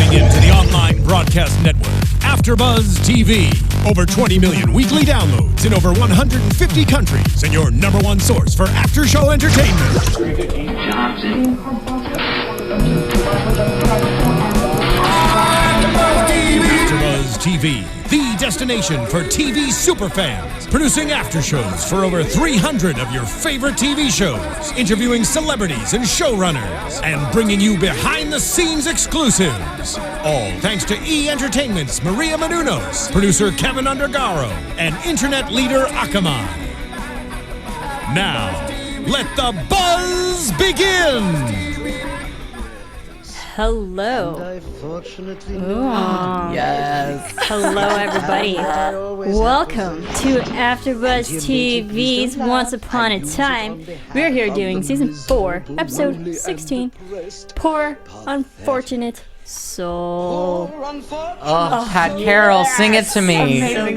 Tuning into the online broadcast network, AFTERBUZZ TV. Over 20 million weekly downloads in over 150 countries, and your number one source for after-show entertainment. AFTERBUZZ TV, the destination for TV superfans, producing aftershows for over 300 of your favorite TV shows, interviewing celebrities and showrunners, and bringing you behind-the-scenes exclusives. All thanks to E! Entertainment's Maria Menounos, producer Kevin Undergaro, and internet leader Akamai. Now, let the buzz begin! Hello. Yes. Hello, everybody. Welcome to AFTERBUZZ TV's Once Upon a Time. We're here doing Season 4, Episode 16, Poor Unfortunate Soul. Oh, Pat Carroll, sing it to me. So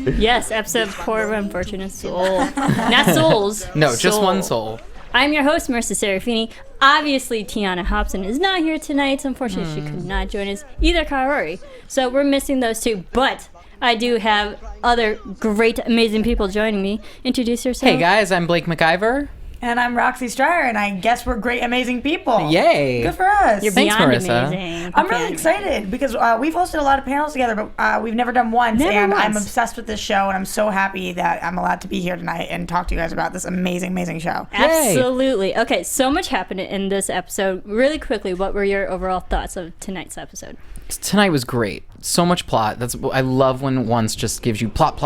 good. Yes, episode Poor Unfortunate Soul. Not souls. No, just soul. one soul. I'm your host, Marisa Serafini. Obviously, Tiana Hobson is not here tonight, so unfortunately she could not join us. Either Kyle Rory. So we're missing those two, but I do have other great, amazing people joining me. Introduce yourself. Hey guys, I'm Blake McIver. And I'm Roxy Striar, and I guess we're great, amazing people. Yay. Good for us. You're Thanks, beyond Marissa. amazing. I'm really excited because we've hosted a lot of panels together, but we've never done one. I'm obsessed with this show, and I'm so happy that I'm allowed to be here tonight and talk to you guys about this amazing, amazing show. Absolutely. Okay, so much happened in this episode. Really quickly, what were your overall thoughts of tonight's episode? Tonight was great. So much plot. I love when once just gives you plot.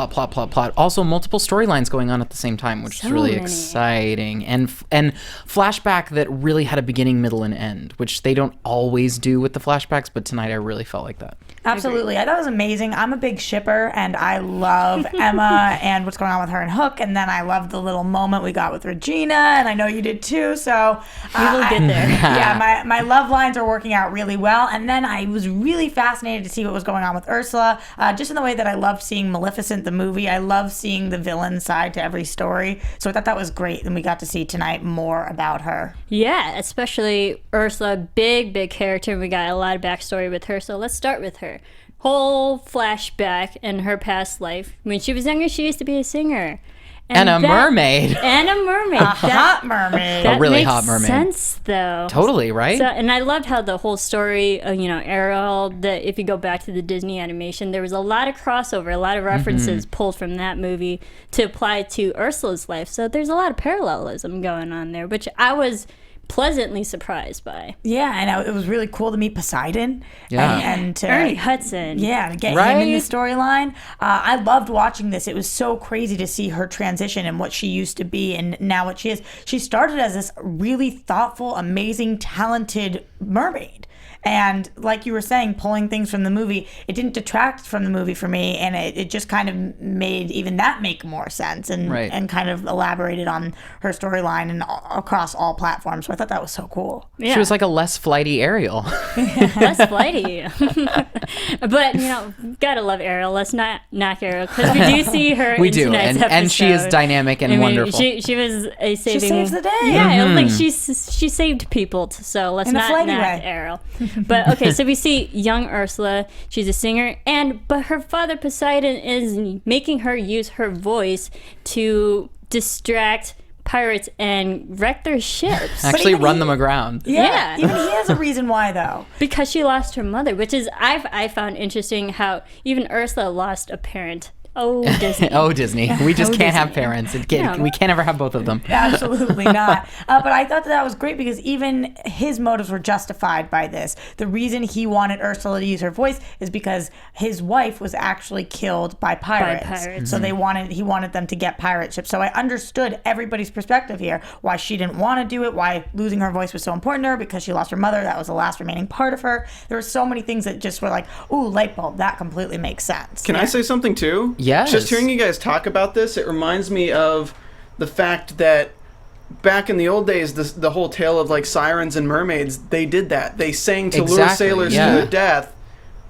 Also, multiple storylines going on at the same time, which is really exciting. And flashback that really had a beginning, middle, and end, which they don't always do with the flashbacks, but tonight I really felt like that. Absolutely. I thought it was amazing. I'm a big shipper, and I love Emma and what's going on with her and Hook, and then I love the little moment we got with Regina, and I know you did too, so... We will get there. Yeah, my love lines are working out really well, and then I was really fascinated to see what was going on with Ursula, just in the way that I loved seeing Maleficent, the movie. I love seeing the villain side to every story, so I thought that was great, and we got to see tonight more about her. Yeah, especially Ursula, big character. We got a lot of backstory with her, so let's start with her. Whole flashback in her past life. When she was younger, she used to be a singer. And a mermaid. And a mermaid. Hot mermaid. That A really makes hot mermaid. sense, though. Totally, right? So, and I loved how the whole story, Ariel, if you go back to the Disney animation, there was a lot of crossover, a lot of references pulled from that movie to apply to Ursula's life. So there's a lot of parallelism going on there, which I was pleasantly surprised by. Yeah, and it was really cool to meet Poseidon. Yeah. And to Ernie Hudson. Yeah, to get Right? him in the storyline. I loved watching this. It was so crazy to see her transition and what she used to be and now what she is. She started as this really thoughtful, amazing, talented mermaid. And like you were saying, pulling things from the movie, it didn't detract from the movie for me, and it just kind of made even that make more sense and kind of elaborated on her storyline and across all platforms. So I thought that was so cool. Yeah. She was like a less flighty Ariel. Less flighty. But, gotta love Ariel. Let's not knock Ariel, because we do see her in tonight's episode. And she is dynamic and wonderful. She was a saving... She saves the day. Yeah, like she saved people, so let's not knock Ariel. But okay, so we see young Ursula. She's a singer, but her father Poseidon is making her use her voice to distract pirates and wreck their ships. Actually run them aground. Yeah. Even he has a reason why, though. Because she lost her mother, which is I found interesting how even Ursula lost a parent. Oh, Disney. Oh, Disney. We just can't have parents. We can't ever have both of them. Absolutely not. But I thought that was great because even his motives were justified by this. The reason he wanted Ursula to use her voice is because his wife was actually killed by pirates. So he wanted them to get pirate ships. So I understood everybody's perspective here, why she didn't want to do it, why losing her voice was so important to her, because she lost her mother. That was the last remaining part of her. There were so many things that just were like, ooh, light bulb. That completely makes sense. Can I say something too? Yes. Just hearing you guys talk about this, it reminds me of the fact that back in the old days, the whole tale of like sirens and mermaids, they did that. They sang to lure sailors to their death,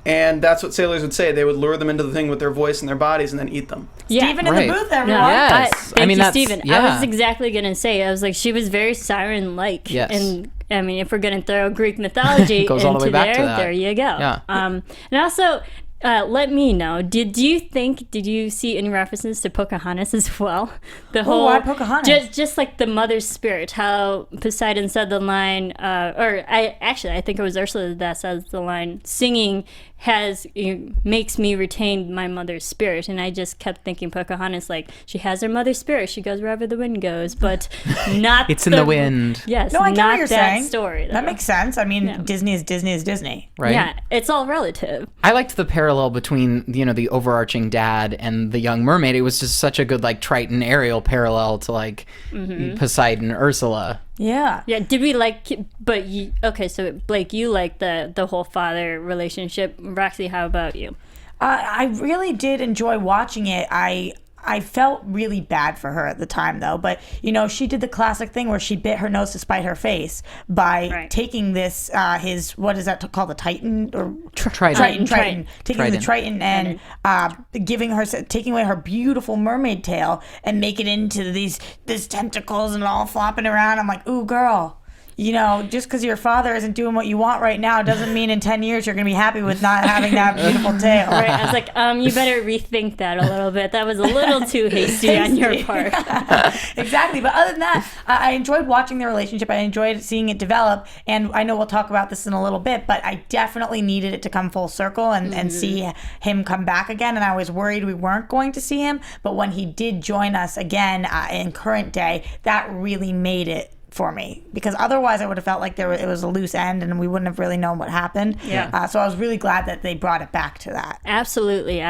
and that's what sailors would say. They would lure them into the thing with their voice and their bodies and then eat them. Yeah. Steven in the booth, everyone. Yes. Thank you, that's, Steven. yeah. I was exactly going to say, I was like, she was very siren-like. Yes. And I mean, if we're going to throw Greek mythology Goes into all the way back there, to that. there you go. Yeah. And also, let me know. Did you see any references to Pocahontas as well? The whole why Pocahontas? Just like the mother's spirit, how Poseidon said the line, I think it was Ursula that says the line, singing makes me retain my mother's spirit. And I just kept thinking Pocahontas, like, she has her mother's spirit. She goes wherever the wind goes, but not It's in the wind. Yes, No, I get not what you're that saying. story. Though. That makes sense. I mean, Disney is Disney. Right? Yeah, it's all relative. I liked the parallel between, the overarching dad and the young mermaid. It was just such a good, like, Triton Ariel parallel to, like, Poseidon, Ursula. Yeah. Yeah, did we so Blake, you like the whole father relationship. Roxy, how about you? I really did enjoy watching it. I felt really bad for her at the time, though. But, she did the classic thing where she bit her nose to spite her face by taking this, what is that called? The Titan? Or Triton. Taking the Triton and taking away her beautiful mermaid tail and make it into these tentacles and all flopping around. I'm like, ooh, girl. Just because your father isn't doing what you want right now doesn't mean in 10 years you're going to be happy with not having that beautiful tail. Right. I was like, you better rethink that a little bit. That was a little too hasty on your part. Exactly. But other than that, I enjoyed watching their relationship. I enjoyed seeing it develop. And I know we'll talk about this in a little bit, but I definitely needed it to come full circle and see him come back again. And I was worried we weren't going to see him. But when he did join us again in current day, that really made it for me, because otherwise I would have felt like it was a loose end and we wouldn't have really known what happened. Yeah. So I was really glad that they brought it back to that. Absolutely.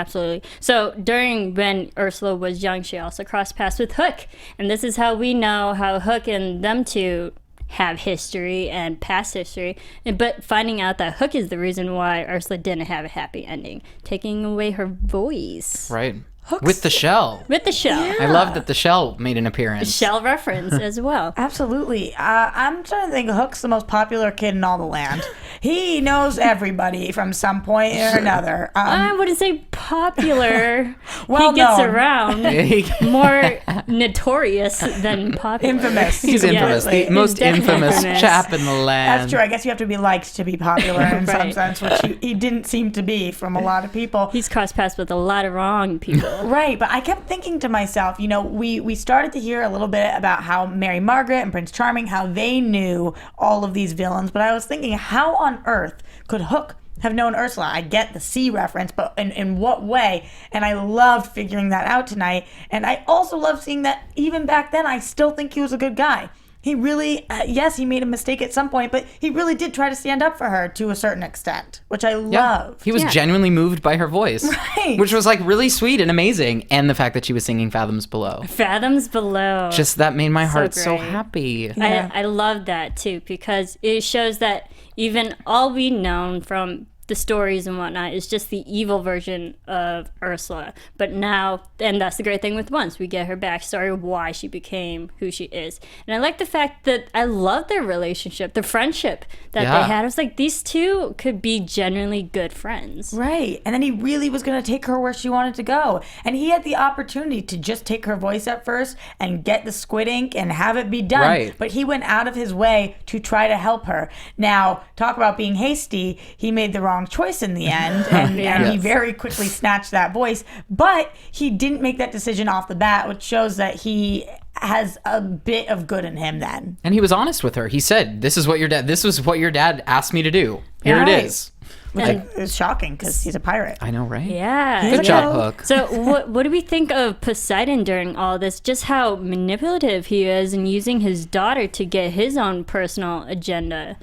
So when Ursula was young, she also crossed paths with Hook, and this is how we know how Hook and them two have history and past history, but finding out that Hook is the reason why Ursula didn't have a happy ending, taking away her voice. Right. With the shell. With the shell. Yeah. I love that the shell made an appearance. Shell reference as well. Absolutely. I'm trying to think. Hook's the most popular kid in all the land. He knows everybody from some point or another. I wouldn't say popular. Well he gets known. around. More notorious than popular. Infamous. He's infamous. Yeah, the most infamous infamous. chap in the land. That's true. I guess you have to be liked to be popular in some Right. sense, which he didn't seem to be from a lot of people. He's crossed paths with a lot of wrong people. Right, but I kept thinking to myself, we started to hear a little bit about how Mary Margaret and Prince Charming, how they knew all of these villains, but I was thinking, how on earth could Hook have known Ursula? I get the sea reference, but in what way? And I loved figuring that out tonight, and I also love seeing that even back then, I still think he was a good guy. He really, yes, he made a mistake at some point, but he really did try to stand up for her to a certain extent, which I love. He was genuinely moved by her voice, Right. which was like really sweet and amazing. And the fact that she was singing Fathoms Below. Fathoms Below. Just that made my heart so great. happy. Yeah. I love that too, because it shows that even all we know from the stories and whatnot is just the evil version of Ursula. But now, and that's the great thing with Once, we get her backstory of why she became who she is. And I like the fact that I love their relationship, the friendship that they had. I was like, these two could be genuinely good friends. Right. And then he really was going to take her where she wanted to go. And he had the opportunity to just take her voice at first and get the squid ink and have it be done. Right. But he went out of his way to try to help her. Now, talk about being hasty. He made the wrong choice in the end. And he very quickly snatched that voice. But he didn't make that decision off the bat, which shows that he has a bit of good in him then. And he was honest with her. He said, this was what your dad asked me to do. Here Right. it is. Which is shocking because he's a pirate. I know, right? Yeah. Good job, Hook. So what do we think of Poseidon during all this? Just how manipulative he is in using his daughter to get his own personal agenda.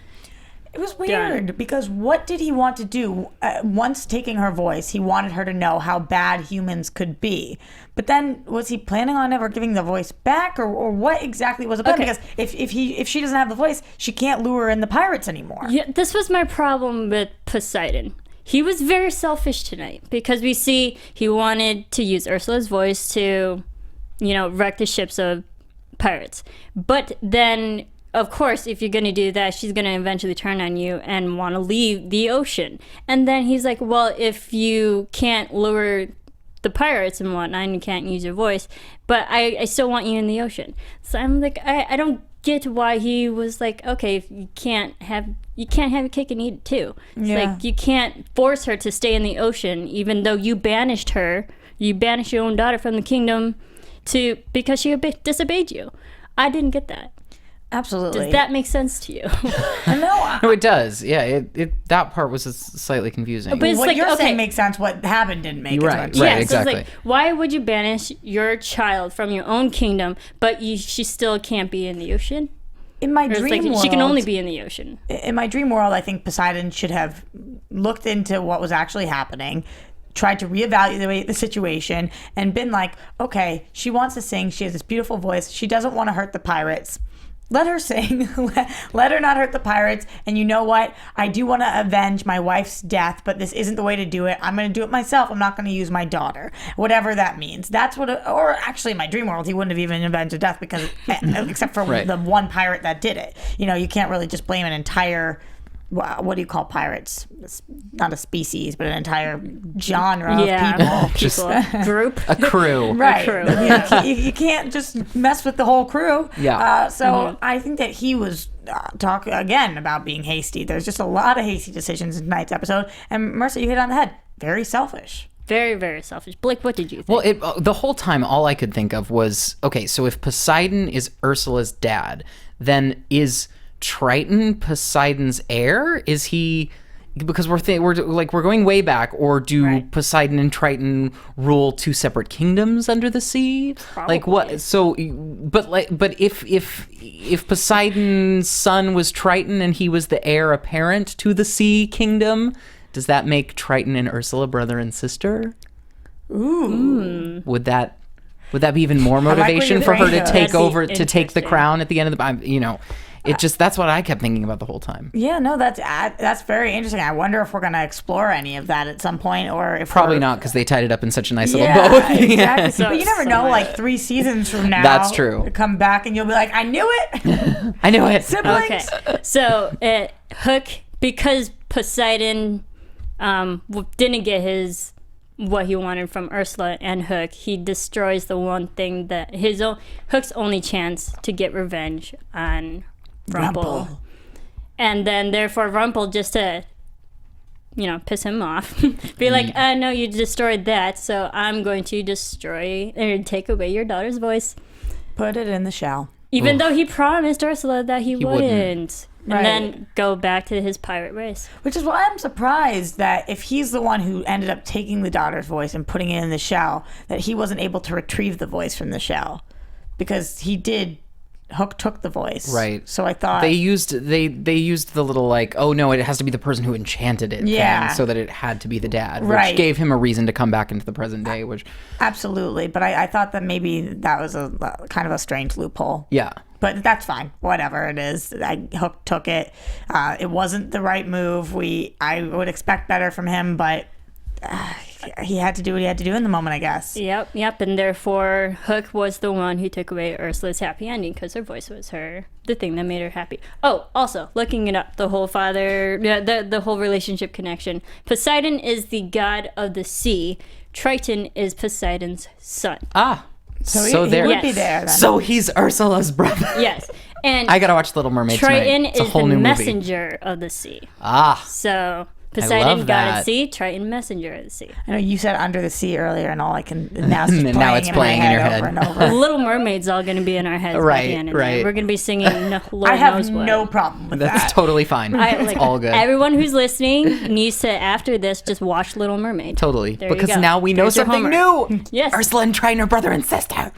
It was weird because what did he want to do? Once taking her voice, he wanted her to know how bad humans could be. But then, was he planning on ever giving the voice back, or what exactly was the plan? Because if she doesn't have the voice, she can't lure in the pirates anymore. Yeah, this was my problem with Poseidon. He was very selfish tonight because we see he wanted to use Ursula's voice to, wreck the ships of pirates. But then, of course, if you're going to do that, she's going to eventually turn on you and want to leave the ocean. And then he's like, well, if you can't lure the pirates and whatnot and you can't use your voice, but I still want you in the ocean. So I'm like, I don't get why he was like, okay, you can't have your cake and eat it too. It's like you can't force her to stay in the ocean, even though you banished her. You banished your own daughter from the kingdom because she disobeyed you. I didn't get that. Absolutely. Does that make sense to you? No, it does. Yeah, it that part was slightly confusing. But what you're saying makes sense. What happened didn't make sense. Right, exactly. So it's like, why would you banish your child from your own kingdom, but she still can't be in the ocean? In my dream world, she can only be in the ocean. In my dream world, I think Poseidon should have looked into what was actually happening, tried to reevaluate the situation, and been like, okay, she wants to sing. She has this beautiful voice. She doesn't want to hurt the pirates. Let her sing. Let her not hurt the pirates. And you know what? I do want to avenge my wife's death, but this isn't the way to do it. I'm going to do it myself. I'm not going to use my daughter. Whatever that means. That's what... Or actually, in my dream world, he wouldn't have even avenged a death because... except for the one pirate that did it. You know, you can't really just blame an entire... What do you call pirates? It's not a species, but an entire genre of people. Just group. A crew. Right. A crew. You can't just mess with the whole crew. Yeah. So I think that he was talking again about being hasty. There's just a lot of hasty decisions in tonight's episode. And Marisa, you hit it on the head. Very selfish. Very, very selfish. Blake, what did you think? Well, the whole time, all I could think of was, okay, so if Poseidon is Ursula's dad, then is Triton Poseidon's heir? Is he... Because we're going way back, or do Poseidon and Triton rule two separate kingdoms under the sea? Probably. Like what? So, but if Poseidon's son was Triton and he was the heir apparent to the sea kingdom, does that make Triton and Ursula brother and sister? Ooh. Would that be even more motivation for her to take over, to take the crown at the end of the? That's what I kept thinking about the whole time. Yeah, no, that's very interesting. I wonder if we're going to explore any of that at some point, or if probably not, because they tied it up in such a nice little bow. Exactly. But you never know. Like 3 seasons from now, that's true. Come back and you'll be like, I knew it. I knew it. Siblings. Okay, so Hook, because Poseidon didn't get what he wanted from Ursula and Hook, he destroys the one thing that Hook's only chance to get revenge on Rumple. And then therefore Rumple, just to piss him off, be like, no, you destroyed that, so I'm going to destroy and take away your daughter's voice, put it in the shell, even though he promised Ursula that he wouldn't. And then go back to his pirate race. Which is why I'm surprised that if he's the one who ended up taking the daughter's voice and putting it in the shell, that he wasn't able to retrieve the voice from the shell, because Hook took the voice. Right. So I thought they used the little like, oh no, it has to be the person who enchanted it thing, so that it had to be the dad, which gave him a reason to come back into the present day, which absolutely. But I thought that maybe that was a kind of a strange loophole. Yeah. But that's fine. Whatever it is. Hook took it. It wasn't the right move. I would expect better from him, but he had to do what he had to do in the moment, I guess. Yep. And therefore, Hook was the one who took away Ursula's happy ending, because her voice was the thing that made her happy. Oh, also, looking it up, the whole the whole relationship connection. Poseidon is the god of the sea. Triton is Poseidon's son. Ah. So he would be there then. So he's Ursula's brother. Yes. And I gotta watch Little Mermaid Triton tonight. It's a is whole the new messenger of the sea. Ah. So Poseidon, god of sea, Triton, messenger of the sea. I know you said Under the Sea earlier, and all I can now is just now it's playing in your head over and over. Little Mermaid's all going to be in our heads by the end of the day. We're going to be singing Lord I have knows what. no problem with that. That's totally fine. It's all good. Everyone who's listening needs to, after this, just watch Little Mermaid. Totally. There because now we know something new. Yes. Ursula and Triton are brother and sister.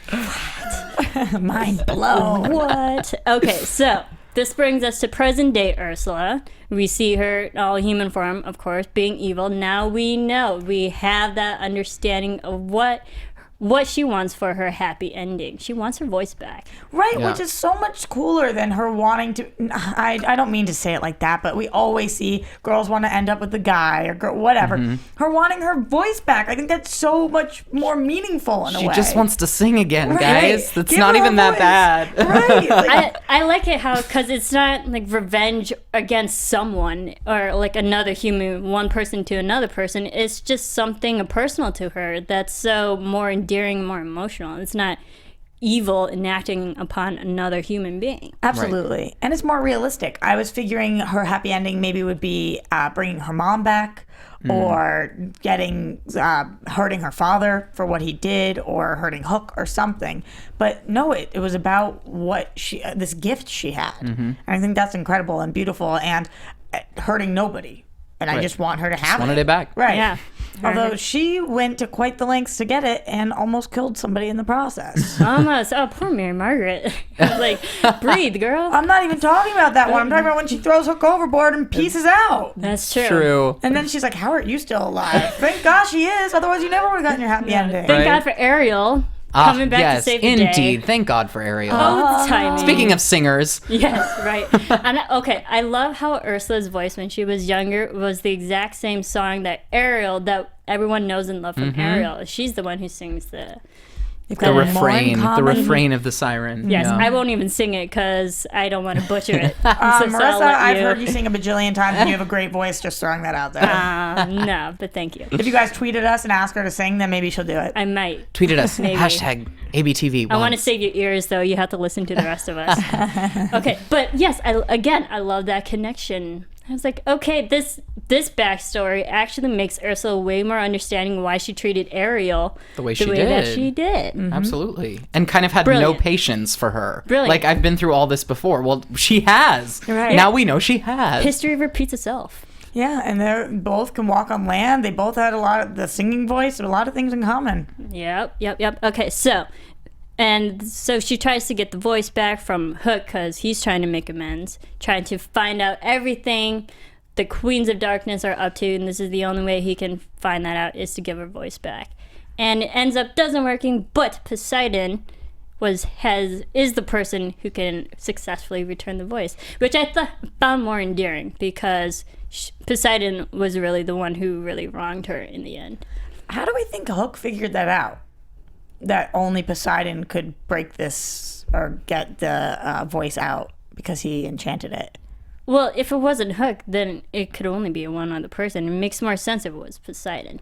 Mind blown. What? Okay, so this brings us to present day Ursula. We see her all human form, of course, being evil. Now we know. We have that understanding of what she wants for her happy ending. She wants her voice back. Right, which is so much cooler than her wanting to... I don't mean to say it like that, but we always see girls want to end up with the guy or whatever. Mm-hmm. Her wanting her voice back, I think that's so much more meaningful in a way. She just wants to sing again, guys. That's not even that bad. Right. Like, I like it because it's not like revenge against someone or like another human, one person to another person. It's just something personal to her that's so more endearing, more emotional. It's not evil enacting upon another human being. Absolutely. Right. And it's more realistic. I was figuring her happy ending maybe would be bringing her mom back or getting hurting her father for what he did or hurting Hook or something. But no, it was about what this gift she had. And I think that's incredible and beautiful and hurting nobody. And I just want her to have wanted it back. Right. Yeah. Although she went to quite the lengths to get it and almost killed somebody in the process. Almost. Oh, poor Mary Margaret. Like, breathe, girl. I'm not even talking about that one. I'm talking about when she throws Hook overboard and pieces out. That's true. True. And then she's like, how are you still alive? Thank God she is. Otherwise, you never would have gotten your happy ending. Thank God for Ariel. Coming back to save the day. Indeed. Thank God for Ariel. Oh, the timing. Speaking of singers. Yes, right. And okay, I love how Ursula's voice when she was younger was the exact same song that Ariel, that everyone knows and loves from Ariel. She's the one who sings the refrain of the siren. Yes, I won't even sing it because I don't want to butcher it. Marissa, I've heard you sing a bajillion times and you have a great voice, just throwing that out there. No, but thank you. If you guys tweeted us and ask her to sing, then maybe she'll do it. I might. Tweeted us. Hashtag ABTV. I want to save your ears, though. You have to listen to the rest of us. Okay, but yes, I love that connection. I was like, okay, this backstory actually makes Ursula way more understanding why she treated Ariel the way that she did. Absolutely. And kind of had no patience for her. Brilliant. Like, I've been through all this before. Well, she has. Right. Now we know she has. History repeats itself. Yeah, and they both can walk on land. They both had a lot of the singing voice and a lot of things in common. Yep. Okay, so she tries to get the voice back from Hook because he's trying to make amends, trying to find out everything the Queens of Darkness are up to, and this is the only way he can find that out is to give her voice back. And it ends up doesn't working, but Poseidon is the person who can successfully return the voice, which I found more endearing because Poseidon was really the one who really wronged her in the end. How do we think Hook figured that out? That only Poseidon could break this or get the voice out because he enchanted it. Well, if it wasn't Hook, then it could only be one other person. It makes more sense if it was Poseidon.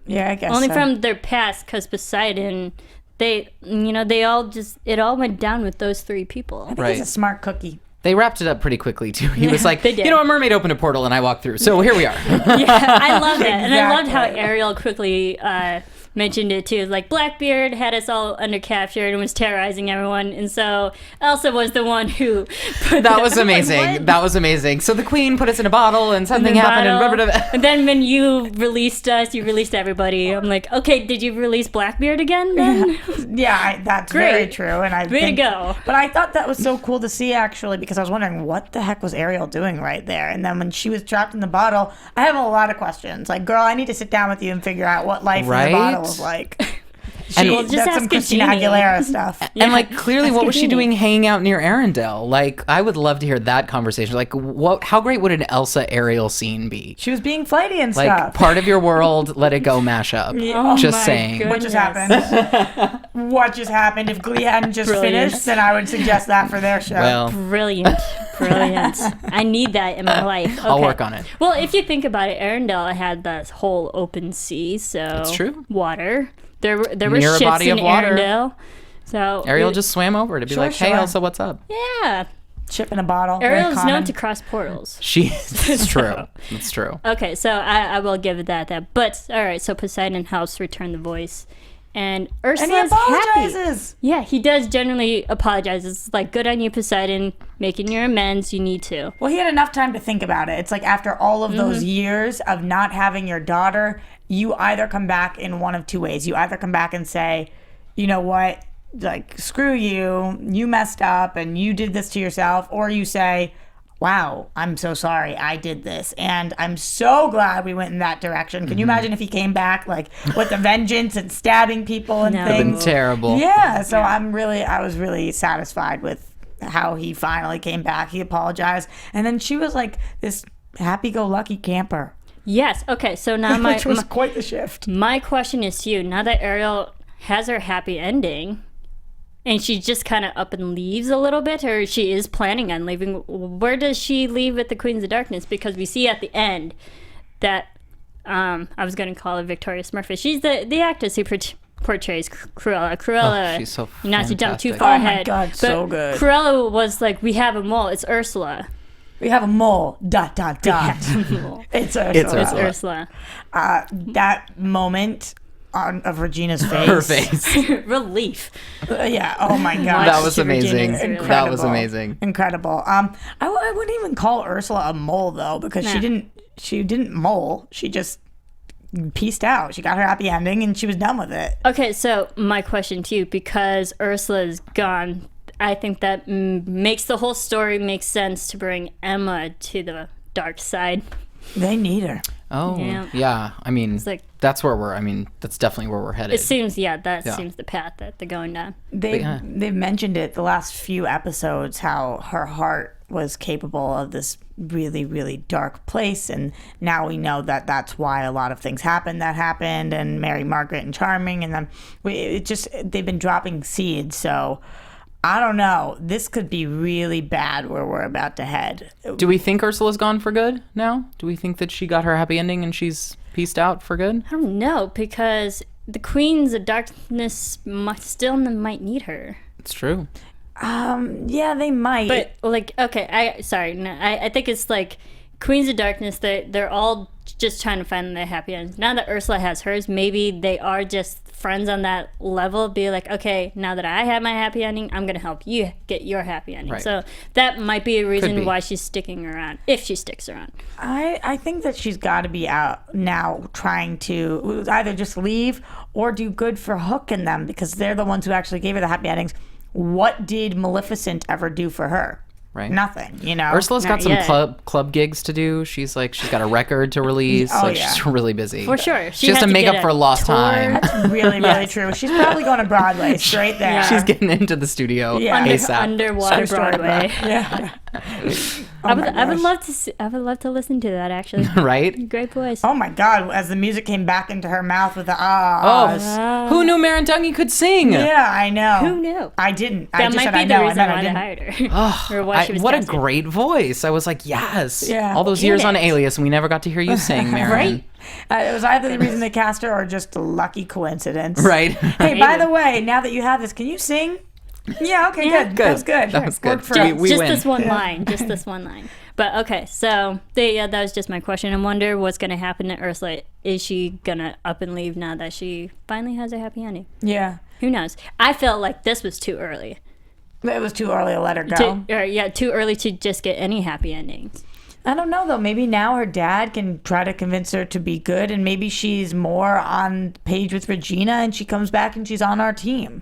Yeah, I guess only so. From their past, because Poseidon, it all went down with those three people. I think he's a smart cookie. They wrapped it up pretty quickly, too. He was like, a mermaid opened a portal and I walked through. So here we are. Yeah, I love that. And I loved how Ariel quickly mentioned it, too. Like, Blackbeard had us all under captured and was terrorizing everyone. And so Elsa was the one who put that was amazing. That was amazing. So the queen put us in a bottle and something happened. And then when you released us, you released everybody. I'm like, okay, did you release Blackbeard again then? Yeah, that's very true. And Way to go. But I thought that was so cool to see, actually, because I was wondering what the heck was Ariel doing right there. And then when she was trapped in the bottle, I have a lot of questions. Like, girl, I need to sit down with you and figure out what life in the bottle was like. That's some Christina Aguilera stuff. And like, clearly, what was she doing hanging out near Arendelle? Like, I would love to hear that conversation. Like, how great would an Elsa Ariel scene be? She was being flighty and like, stuff. Part of your world, let it go mashup. Just saying. Goodness. What just happened? What just happened? If Glee hadn't just finished, then I would suggest that for their show. Well, Brilliant. I need that in my life. Okay. I'll work on it. Well, if you think about it, Arendelle had this whole open sea, so that's true. Water. There were Near ships a body in of water. Arendelle. So Ariel just swam over to be like, hey, Elsa, what's up? Yeah. Ship in a bottle. Ariel's known to cross portals. It's true. It's true. Okay, so I will give it that. But, all right, so Poseidon helps return the voice. And Ursula's happy. Yeah, he does generally apologize. It's like, good on you, Poseidon, making your amends. You need to. Well, he had enough time to think about it. It's like after all of those years of not having your daughter, you either come back in one of two ways. You either come back and say, you know what, like, screw you, you messed up and you did this to yourself. Or you say, wow, I'm so sorry I did this. And I'm so glad we went in that direction. Can you imagine if he came back like with the vengeance and stabbing people and things? It would have been terrible. Yeah, so I was really satisfied with how he finally came back. He apologized. And then she was like this happy-go-lucky camper. Yes. Okay, so now which was quite the shift. My question is to you. Now that Ariel has her happy ending, and she just kind of up and leaves a little bit, or she is planning on leaving, where does she leave with the Queens of Darkness? Because we see at the end that, I was going to call her Victoria Smurfit. She's the actress who portrays Cruella. Cruella, she's so not to jump too fantastic. far Oh my ahead. God, but so good. Cruella was like, we have a mole. It's Ursula. We have a mole. ... It's Ursula. It's Ursula. That moment of Regina's face. Her face. Relief. Yeah. Oh my God. That was amazing. Incredible. That was amazing. Incredible. I wouldn't even call Ursula a mole though, because she didn't mole. She just pieced out. She got her happy ending and she was done with it. Okay, so my question to you, because Ursula's gone, I think that makes the whole story make sense to bring Emma to the dark side. They need her. Oh, yeah. I mean, like, that's definitely where we're headed. It seems, seems the path that they're going down. They've mentioned it the last few episodes, how her heart was capable of this really, really dark place, and now we know that that's why a lot of things happened, and Mary Margaret and Charming, and then they've been dropping seeds, so I don't know. This could be really bad where we're about to head. Do we think Ursula's gone for good now? Do we think that she got her happy ending and she's pieced out for good? I don't know, because the Queens of Darkness still might need her. It's true. Yeah, they might. But like, okay, I think it's like Queens of Darkness. They're all just trying to find their happy ending. Now that Ursula has hers, maybe they are just friends on that level. Be like, okay, now that I have my happy ending, I'm gonna help you get your happy ending. Right. So that might be a reason why she's sticking around, if she sticks around. I think that she's got to be out now trying to either just leave or do good for Hook and them, because they're the ones who actually gave her the happy endings. What did Maleficent ever do for her? Right. Nothing, you know. Ursula's got Not some yet. club gigs to do. She's got a record to release. She's really busy. For sure. She has to make up for lost time. That's really, really true. She's probably going to Broadway straight there. Yeah. She's getting into the studio ASAP. Underwater Broadway. Yeah. I would love to listen to that, actually. Right? Great voice. Oh my God! As the music came back into her mouth with the ahs. Who knew Marantungi could sing? Yeah, I know. Who knew? I didn't. That I just might said be I the know. reason I why they didn't. hired her. Or why she was What a casted. great voice. I was like, yes. Yeah. All those Get years it. on Alias and we never got to hear you sing, Marin. Right? It was either the reason they cast her or just a lucky coincidence. Right. Hey, by the way, now that you have this, can you sing? Yeah, okay, good. That was good. That was good. Worked for Just- us. we Just win. this one line. Just this one line. But okay, so that was just my question. I wonder what's going to happen to Ursula. Is she going to up and leave now that she finally has a happy ending? Yeah. Who knows? I felt like this was too early. It was too early to let her go. Too early to just get any happy endings. I don't know, though. Maybe now her dad can try to convince her to be good, and maybe she's more on page with Regina, and she comes back and she's on our team.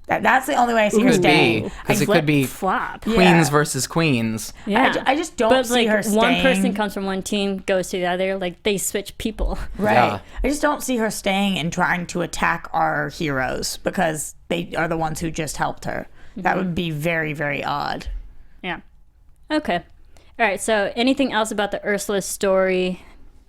That's the only way I see her Could staying. be. Because it could be flop. Queens versus Queens. Yeah. I just don't see her staying. One person comes from one team, goes to the other. Like, they switch people. Right. Yeah. I just don't see her staying and trying to attack our heroes because they are the ones who just helped her. That would be very, very odd. Yeah. Okay. All right. So, anything else about the Ursula story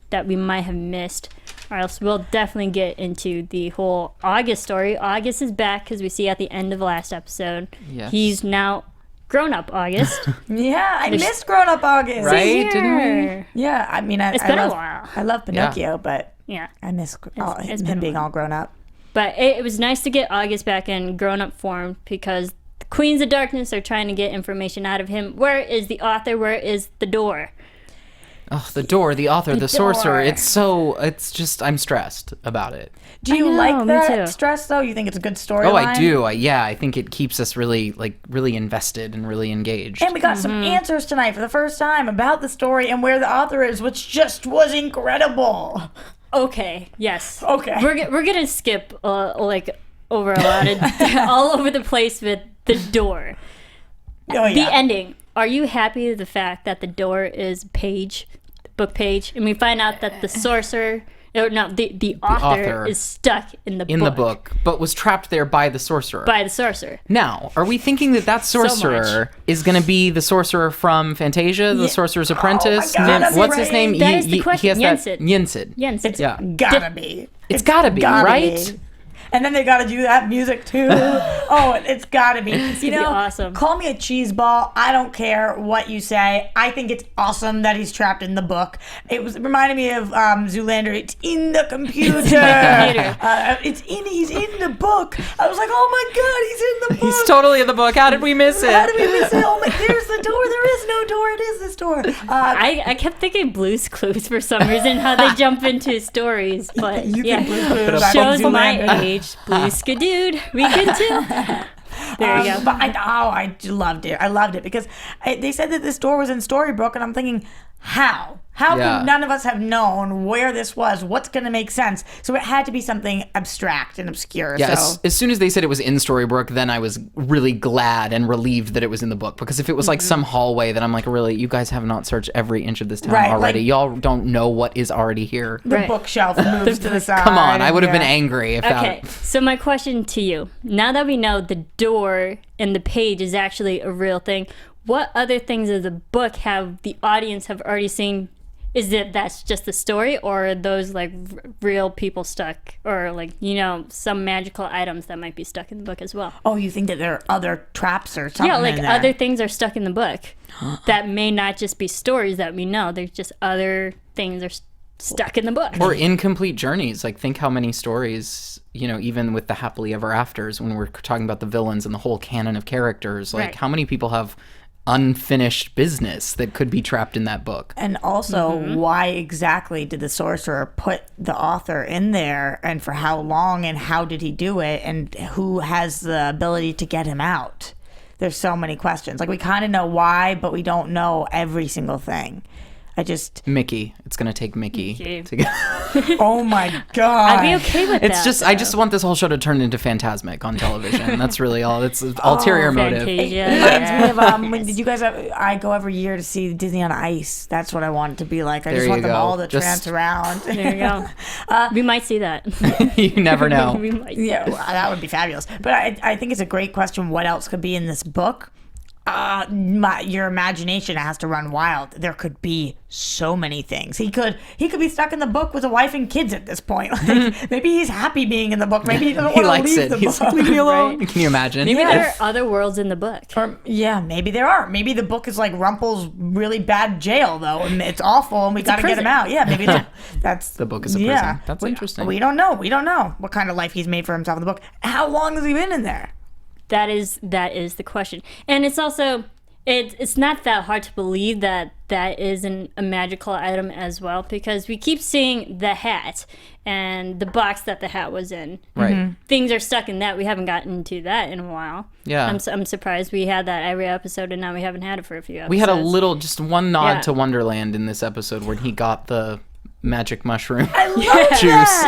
that we might have missed? Or else we'll definitely get into the whole August story. August is back, because we see at the end of the last episode. Yes. He's now grown up August. Yeah, I missed Grown Up August. Right? Didn't we? Yeah, I mean, It's been a while. I love Pinocchio, but Yeah. I miss it's been him a being while. all grown up. But it was nice to get August back in grown up form, because the Queens of Darkness are trying to get information out of him. Where is the author? Where is the door? Oh, the door, the author, the sorcerer. door. It's just, I'm stressed about it. Do you I know, like me that too. stress, though? You think it's a good storyline? Oh, I do. I think it keeps us really invested and really engaged. And we got some answers tonight for the first time about the story and where the author is, which just was incredible. Okay. Yes. Okay. We're gonna skip over a lot of all over the place with the door. Oh, yeah. The ending. Are you happy with the fact that the door is book page, and we find out that the sorcerer, the author is stuck in the book but was trapped there by the sorcerer. by the sorcerer. Now, are we thinking that sorcerer is going to be the sorcerer from Fantasia, the Sorcerer's Apprentice? God, that's What's right. his name? That is the question. He has that Yensid. Yensid. Yeah. Gotta be. It's gotta be, right? be. And then they got to do that music too. Oh, it's got to be. You know, awesome. Call me a cheese ball. I don't care what you say. I think it's awesome that he's trapped in the book. It reminded me of Zoolander. It's in the computer. He's in the book. I was like, oh my God, he's in the book. He's totally in the book. How did we miss it? How did we miss it? Oh my, there's the door. There is no door. It is this door. I kept thinking Blue's Clues for some reason, how they jump into stories. But shows my age. Blue Skadood. We can too. There you go. But I loved it. I loved it because they said that this door was in Storybrooke, and I'm thinking, how? How could none of us have known where this was? What's going to make sense? So it had to be something abstract and obscure. Yeah, so. as soon as they said it was in Storybrooke, then I was really glad and relieved that it was in the book. Because if it was like some hallway, then I'm like, really, you guys have not searched every inch of this town already. Like, y'all don't know what is already here. The bookshelf moves to the side. Come on, I would have been angry if that... Okay, so my question to you, now that we know the door in the page is actually a real thing, what other things of the book have the audience have already seen? Is it that's just the story, or are those like real people stuck, or like, you know, some magical items that might be stuck in the book as well? Oh, you think that there are other traps or something? Yeah, like other things are stuck in the book that may not just be stories that we know. There's just other things are stuck in the book. Or incomplete journeys. Like, think how many stories, you know, even with the happily ever afters, when we're talking about the villains and the whole canon of characters, like how many people have unfinished business that could be trapped in that book? And also, why exactly did the sorcerer put the author in there, and for how long, and how did he do it, and who has the ability to get him out? There's so many questions. Like, we kind of know why, but we don't know every single thing. Mickey. It's gonna take Mickey to get... Oh my God. I'd be okay with that. It's just, I just want this whole show to turn into Phantasmic on television. That's really all. It's an ulterior motive. It reminds me of, did you guys I go every year to see Disney on Ice. That's what I want it to be like. I just want them all to trance around. There you go. We might see that. You never know. We might see that. That would be fabulous. But I think it's a great question. What else could be in this book? Your imagination has to run wild. There could be so many things. He could be stuck in the book with a wife and kids at this point. Like, maybe he's happy being in the book. Maybe he doesn't want to leave the book. Like, leave me alone. Can you imagine? Maybe there are other worlds in the book. Or, maybe there are. Maybe the book is like Rumpel's really bad jail, though, and it's awful, and we got to get him out. Yeah, maybe that's the book is a prison. That's interesting. We don't know. We don't know what kind of life he's made for himself in the book. How long has he been in there? That is the question. And it's also, it's not that hard to believe that is a magical item as well, because we keep seeing the hat and the box that the hat was in. Right. Things are stuck in that. We haven't gotten into that in a while. Yeah. I'm surprised we had that every episode, and now we haven't had it for a few episodes. We had just one nod to Wonderland in this episode where he got the magic mushroom juice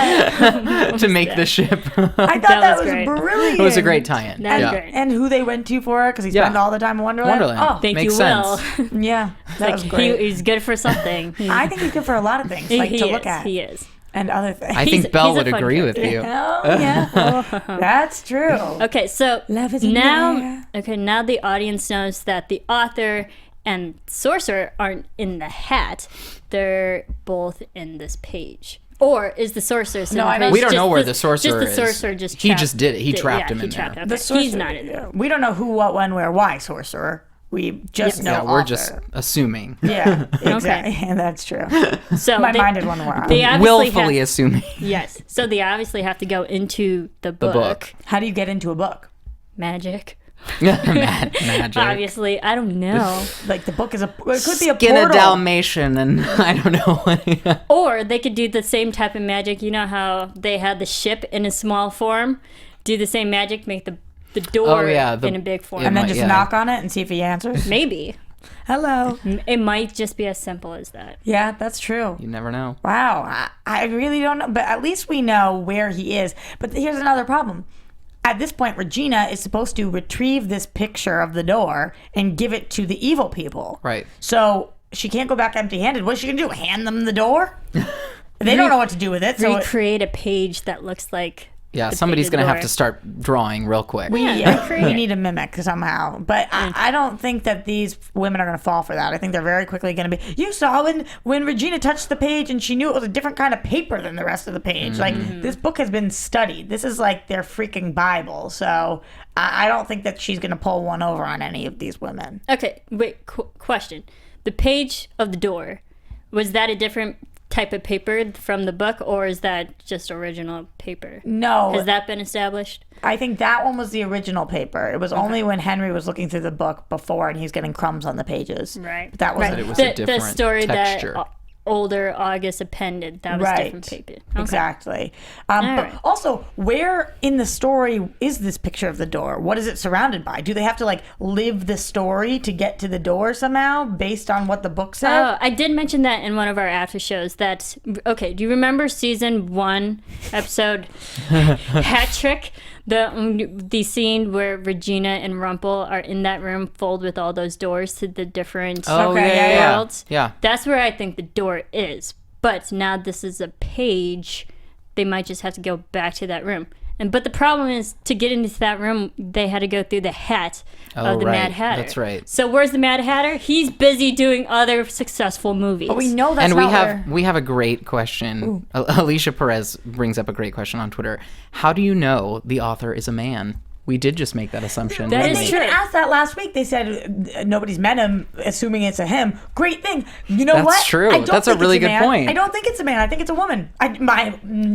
to make the ship. I thought that was brilliant. It was a great tie-in. Great. And who they went to for it, because he spent all the time in Wonderland. Oh, thank you, Will. Yeah, that was great. He's good for something. I think he's good for a lot of things, like to look at. He is. And other things. I think Belle would agree with you. Oh, yeah. That's true. Okay, so love is now the audience knows that the author and sorcerer aren't in the hat. They're both in this page. Or is the sorcerer... we don't know where the sorcerer is. The sorcerer just He just did it. He trapped him in there. Okay. He's not in there. We don't know who, what, when, where, why sorcerer. We just know we're just assuming. Yeah, exactly. And that's true. So my mind is one word. Willfully assuming. Yes. So they obviously have to go into the book. How do you get into a book? Magic. Magic. Obviously, I don't know. Like the book is it could be a Skin portal. a Dalmatian, and I don't know. Or they could do the same type of magic. You know how they had the ship in a small form? Do the same magic, make the door in a big form. And then just knock on it and see if he answers? Maybe. Hello. It might just be as simple as that. Yeah, that's true. You never know. Wow. I really don't know. But at least we know where he is. But here's another problem. At this point, Regina is supposed to retrieve this picture of the door and give it to the evil people. Right. So she can't go back empty-handed. What's she going to do? Hand them the door? They don't know what to do with it. Recreate a page that looks like Yeah, somebody's going to have to start drawing real quick. We need a mimic somehow. But I don't think that these women are going to fall for that. I think they're very quickly going to be, you saw when Regina touched the page and she knew it was a different kind of paper than the rest of the page. Like, this book has been studied. This is like their freaking Bible. So I don't think that she's going to pull one over on any of these women. Okay, wait, question. The page of the door, was that a different type of paper from the book, or is that just original paper? No. Has that been established? I think that one was the original paper. It was only when Henry was looking through the book before and he's getting crumbs on the pages. Right. But that wasn't It was a different the story texture. that older August appended. That was different paper. Okay. Exactly. But also, where in the story is this picture of the door? What is it surrounded by? Do they have to like live the story to get to the door somehow based on what the book said? Oh, I did mention that in one of our after shows. That okay? Do you remember season 1 episode Hat Trick? The scene where Regina and Rumple are in that room filled with all those doors to the different worlds. Yeah. That's where I think the door is. But now this is a page, they might just have to go back to that room. But the problem is, to get into that room, they had to go through the hat of the Mad Hatter. That's right. So where's the Mad Hatter? He's busy doing other successful movies. But we know that's we have a great question. Alicia Perez brings up a great question on Twitter. How do you know the author is a man? We did just make that assumption. That is They true. even asked that last week. They said nobody's met him, assuming it's a him. Great thing. You know what? That's true. I don't That's a think really it's good man. point. I don't think it's a man. I think it's a woman.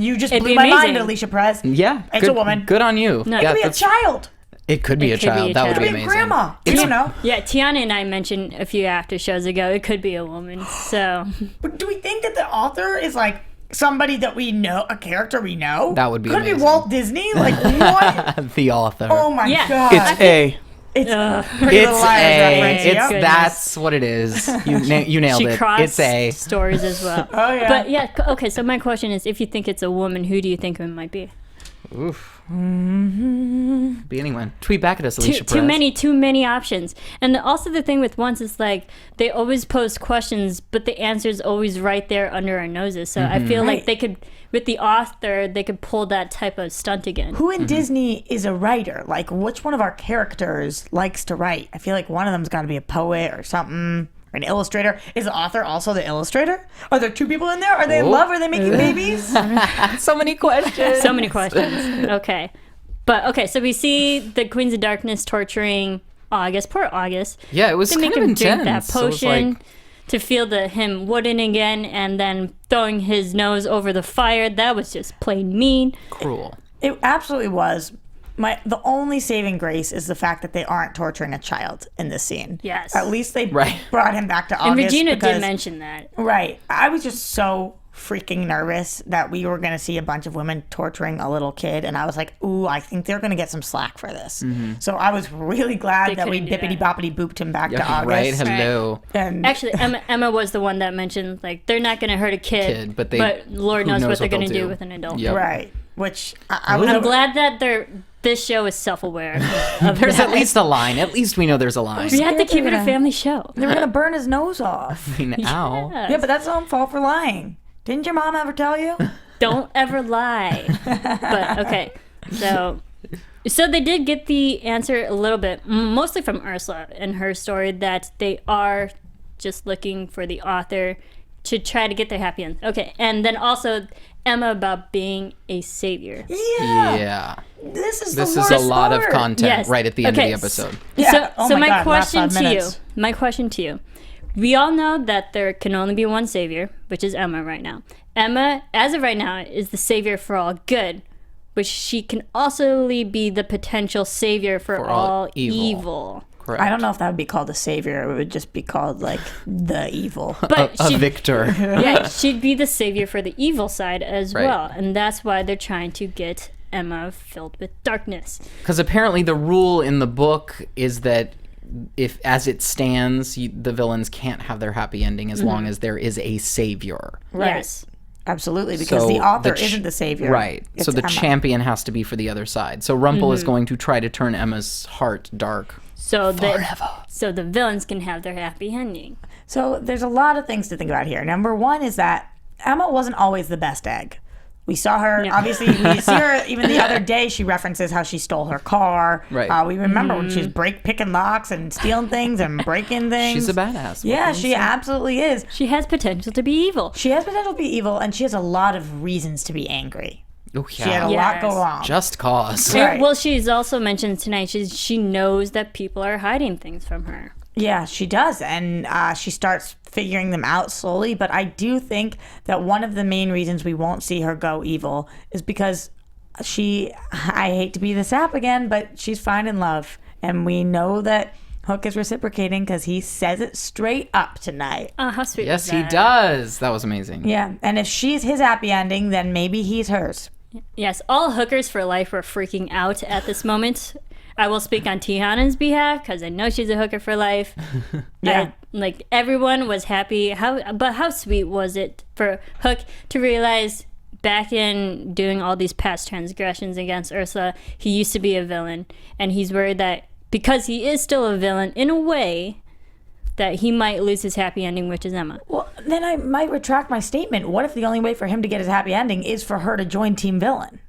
You just It'd blew be my amazing. mind, Alicia Perez. Yeah. It's a woman. Good on you. No, It could be a child. It could be a child. That would It be could be a amazing. grandma. You don't know. Yeah, Tiana and I mentioned a few after shows ago, it could be a woman. So But do we think that the author is like somebody that we know, a character we know? That would be Could it be amazing. Walt Disney? Like, what? The author. Oh my Yeah. God. It's A. It's Pretty Little Liars reference. It's Yep. that's what it is. You nailed she it. crossed It's A. stories as well. Oh, yeah. But yeah, okay, so my question is, if you think it's a woman, who do you think it might be? Oof. Be anyone. Tweet back at us, Alicia Too Perez. many options. And also the thing with Once is like they always post questions, but the answer is always right there under our noses. So I feel like they could, with the author, they could pull that type of stunt again. Who in Disney is a writer? Like, which one of our characters likes to write? I feel like one of them's got to be a poet or something. Or an illustrator. Is the author also the illustrator? Are there two people in there? Are they in love? Are they making babies? So many questions. So many questions. Okay. But okay, so we see the Queens of Darkness torturing August. Poor August. Yeah, it was They kind make of him intense. drink that So it was potion like- to feel him wooden again, and then throwing his nose over the fire. That was just plain mean. Cruel. It absolutely was. The only saving grace is the fact that they aren't torturing a child in this scene. Yes. At least they Right. brought him back to August. And Regina because, did mention that. Right. I was just so freaking nervous that we were going to see a bunch of women torturing a little kid. And I was like, ooh, I think they're going to get some slack for this. So I was really glad that we couldn't do bippity boppity booped him back to Yeah, August. right. Hello. And Actually, Emma was the one that mentioned, like, they're not going to hurt a kid, But Lord who knows knows what they're what going to they'll do do. with an adult. Yep. Right. Which I was I'm glad that this show is self-aware of There's that. at least a line. At least we know there's a line. We have to keep it a gonna- family show. They were going to burn his nose off. I mean, ow. Yeah, but that's don't fall for lying. Didn't your mom ever tell you? Don't ever lie. But okay, so they did get the answer a little bit, mostly from Ursula and her story, that they are just looking for the author to try to get their happy end. Okay, and then also Emma about being a savior. Yeah. This is This the is worst a lot of part. content Yes. right at the end of Okay, the episode. Yeah. So, Oh so my my God, last question 5 to minutes. you, we all know that there can only be one savior, which is Emma right now. Emma, as of right now, is the savior for all good, which she can also be the potential savior for all evil. Correct. I don't know if that would be called a savior. It would just be called like the evil. But A she, victor. yeah, she'd be the savior for the evil side as Right. well, and that's why they're trying to get Emma filled with darkness. Because apparently the rule in the book is that if, as it stands, the villains can't have their happy ending as long as there is a savior. Right. Yes. Absolutely, because So the author the isn't the savior. Right. It's So the Emma. champion has to be for the other side. So Rumple is going to try to turn Emma's heart dark. So the villains can have their happy ending. So there's a lot of things to think about here. Number one is that Emma wasn't always the best egg. We saw her, obviously, we see her even the other day. She references how she stole her car. Right. We remember when she's picking locks and stealing things and breaking things. She's a badass. Yeah, she absolutely is. She has potential to be evil. She has potential to be evil, and she has a lot of reasons to be angry. Oh, She had a lot go wrong. Just cause. Right. Well, she's also mentioned tonight, she knows that people are hiding things from her. Yeah, she does. And she starts figuring them out slowly. But I do think that one of the main reasons we won't see her go evil is because I hate to be the sap again, but she's finding love. And we know that Hook is reciprocating because he says it straight up tonight. Oh, how sweet Yes, was that? he does. That was amazing. Yeah. And if she's his happy ending, then maybe he's hers. Yes, all hookers for life were freaking out at this moment. I will speak on Tiana's behalf because I know she's a hooker for life. Yeah. Like everyone was happy. But how sweet was it for Hook to realize back in doing all these past transgressions against Ursula, he used to be a villain, and he's worried that because he is still a villain in a way, that he might lose his happy ending, which is Emma. Well, then I might retract my statement. What if the only way for him to get his happy ending is for her to join Team Villain?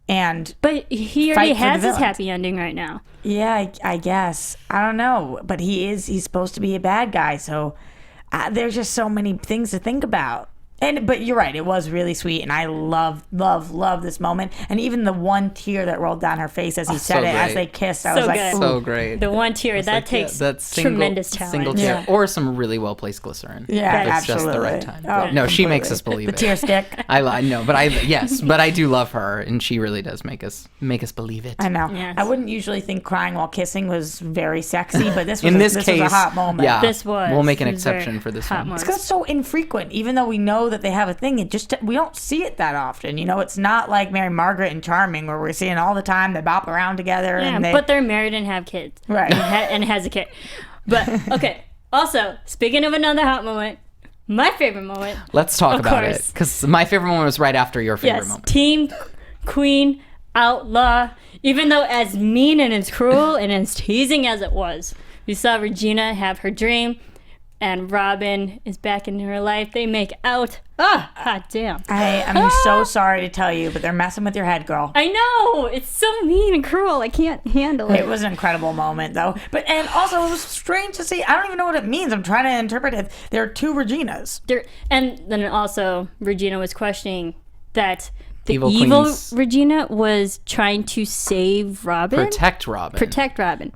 But he already has his happy ending right now. Yeah, I guess. I don't know. But he's supposed to be a bad guy, so there's just so many things to think about. But you're right, it was really sweet, and I love this moment. And even the one tear that rolled down her face as he said it, as they kissed, I was like, good. So great. The one tear, that takes tremendous talent. Single tear. Or some really well-placed glycerin. Yeah, it's just the right time. Oh, no, she completely. makes us believe the it. tear stick. I know, but I do love her, and she really does make us believe it. I know. Yes. I wouldn't usually think crying while kissing was very sexy, but this was, this was case, a hot moment. Yeah, This was. We'll make an It was very exception for this hot one. moment. It's because it's so infrequent, even though we know that they have a thing. We don't see it that often. You know, it's not like Mary Margaret and Charming where we're seeing all the time. They bop around together. Yeah, and but they're married and have kids. Right. And has a kid. But, okay. Also, speaking of another hot moment, my favorite moment. Let's talk Of about course. it, because my favorite moment was right after your favorite Yes, moment. Team Queen Outlaw. Even though as mean and as cruel and as teasing as it was, we saw Regina have her dream, and Robin is back in her life. They make out. Hot damn. I am so sorry to tell you, but they're messing with your head, girl. I know. It's so mean and cruel. I can't handle it. It was an incredible moment, though. And also, it was strange to see. I don't even know what it means. I'm trying to interpret it. There are two Reginas. And then also, Regina was questioning that the Evil evil Queen's- Regina was trying to save Robin. Protect Robin. Protect Robin.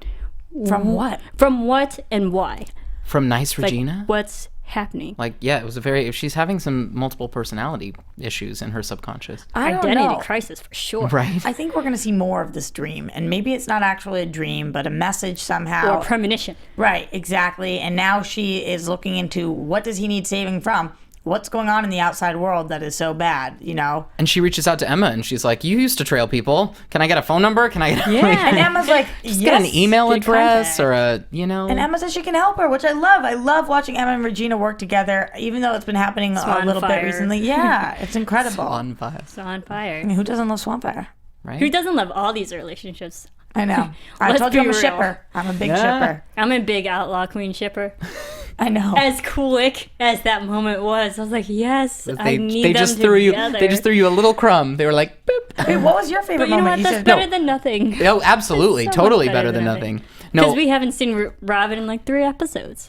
From what? From what and why? From nice Like, Regina? what's happening? It was she's having some multiple personality issues in her subconscious. I don't Identity know. crisis for sure. Right? I think we're going to see more of this dream. And maybe it's not actually a dream, but a message somehow. Or premonition. Right, exactly. And now she is looking into what does he need saving from? What's going on in the outside world that is so bad, you know? And she reaches out to Emma and she's like, "You used to trail people. Can I get a phone number? Can I get And Emma's like, get yes. an email good address contact. or a, you know?" And Emma says she can help her, which I love. I love watching Emma and Regina work together, even though it's been happening a little bit Swanfire. recently. Yeah, it's incredible. On fire, It's on fire. I mean, who doesn't love Swanfire? right? Who doesn't love all these relationships? I know. I Let's told you be I'm a real. shipper. I'm a big shipper. I'm a big outlaw queen shipper. I know. As quick as that moment was, I was like, yes, I need they them just threw together. you a little crumb. They were like, "Boop." Wait, what was your favorite But you know moment? what? That's better than nothing. Oh, absolutely, It's so much totally better than nothing. No, Because we haven't seen Robin in like 3 episodes.